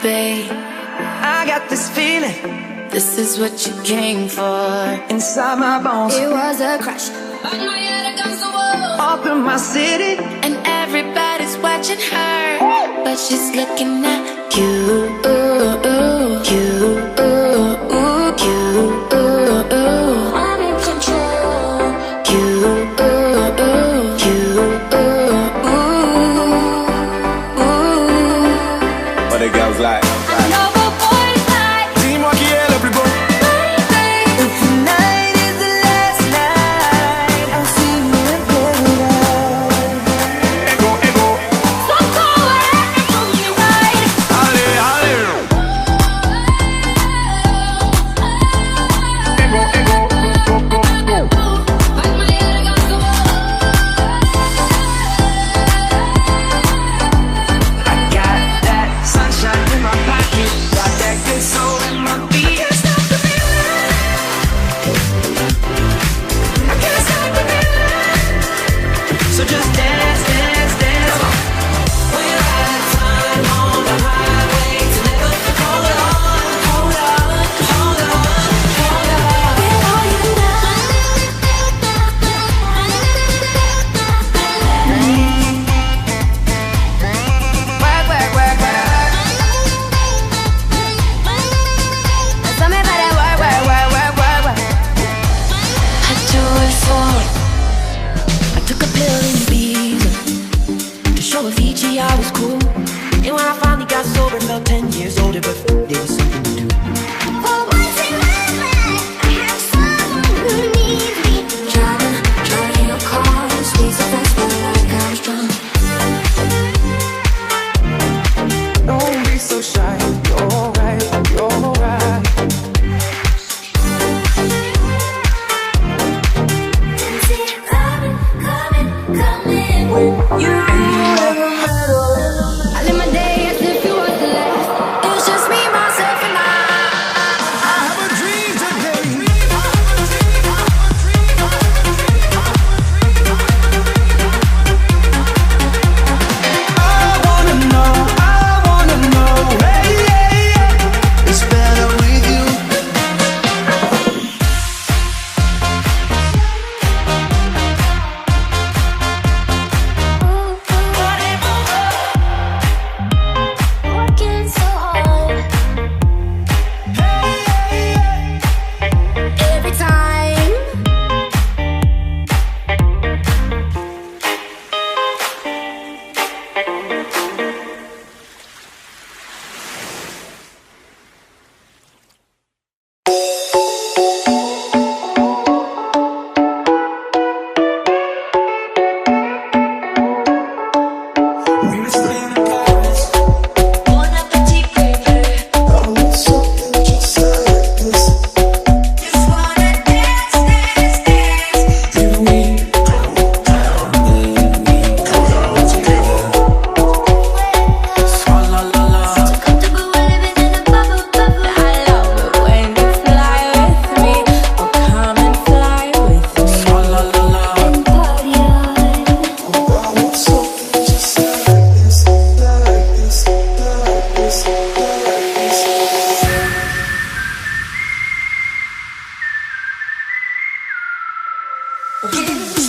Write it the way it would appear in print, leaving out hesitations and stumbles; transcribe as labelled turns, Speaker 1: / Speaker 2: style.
Speaker 1: babe.
Speaker 2: I got this feeling,
Speaker 1: This is what you came for.
Speaker 2: inside my bones,
Speaker 1: It was a crush. Bang my head against the wall.
Speaker 2: all through my city.
Speaker 1: And everybody's watching her, but she's looking at you. I'm in control.
Speaker 3: But it goes like
Speaker 1: I know a boy's like
Speaker 3: dis-moi qui est le plus beau.
Speaker 2: If tonight is the last night, I'll see you in paradise.
Speaker 3: Ego, ego.
Speaker 1: so cold and me right.
Speaker 3: Allez, allez. Ego, ego. Go, go, go.
Speaker 1: Bang my head against the wall.
Speaker 2: I got that sunshine in my pocket, got that good soul in my feet. Can't stop the feeling. I can't stop the feeling. So just dance, dance, dance. We're out of time on the highway to never hold on, hold on, hold on, hold on.
Speaker 1: Where are you now?
Speaker 2: Work, work, work, work. Tell me about that work, work, work, work, work, work.
Speaker 1: I do it for. I took a pill in Ibiza to show Avicii I was cool.
Speaker 2: And when I finally got sober, felt 10 years older, but there was something to do.
Speaker 1: For once in my life, I have someone who needs me. Driving your car, squeeze the fast but like I'm strong.
Speaker 2: Don't be so shy, you're alright, you're alright.
Speaker 1: See it coming, coming with you. I live my day as if it was the last. It's just me, myself, and I.
Speaker 3: I have a dream today. I wanna know, hey, hey, hey. It's better with you.
Speaker 1: Working so hard every time. Bon appétit, baby. Just wanna dance, dance, dance. So comfortable we're living in a bubble, bubble. I love it when you fly with me. Oh, come and fly with me. And party on.
Speaker 2: Get